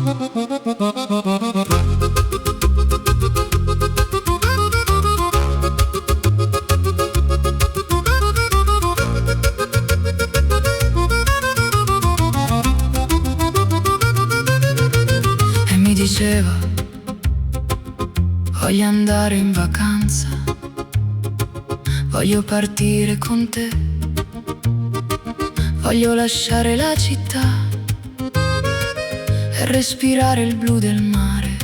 E mi diceva: voglio andare in vacanza, voglio partire con te, voglio lasciare la città e respirare il blu del mare.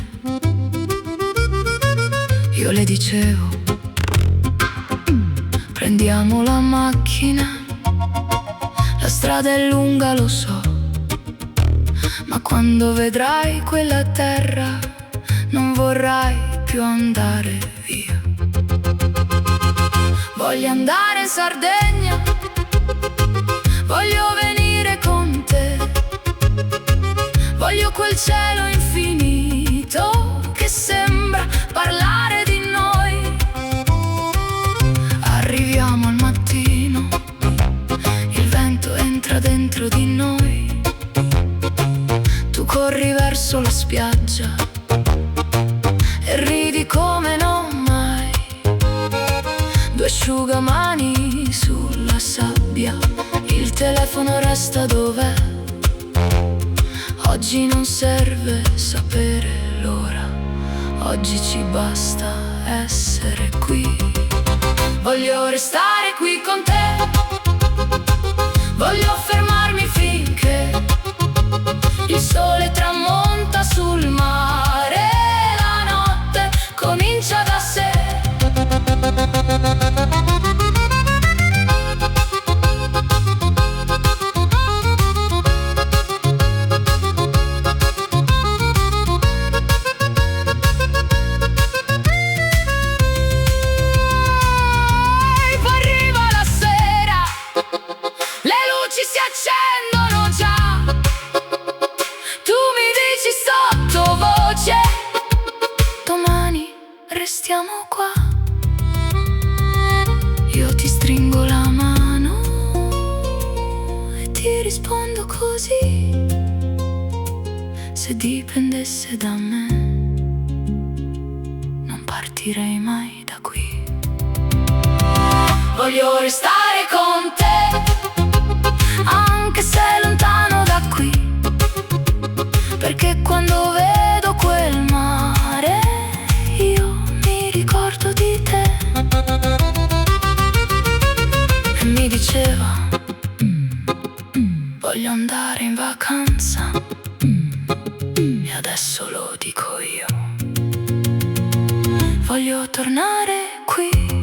Io le dicevo: prendiamo la macchina, la strada è lunga, lo so, ma quando vedrai quella terra non vorrai più andare via. Voglio andare in Sardegna, voglio venire con te, voglio quel cielo infinito che sembra parlare di noi. Arriviamo al mattino, il vento entra dentro di noi, tu corri verso la spiaggia e ridi come non mai. Due asciugamani sulla sabbia, il telefono resta dov'è. Oggi non serve sapere l'ora, oggi ci basta essere qui. Voglio restare qui con te, voglio fermarmi finché il sole tramonta sul mare, la notte comincia da sé. Si accendono già, tu mi dici sottovoce: domani restiamo qua. Io ti stringo la mano e ti rispondo così: se dipendesse da me non partirei mai da qui. Voglio restare con te, anche se lontano da qui, perché quando vedo quel mare io mi ricordo di te. E mi diceva: voglio andare in vacanza, e adesso lo dico io, voglio tornare qui.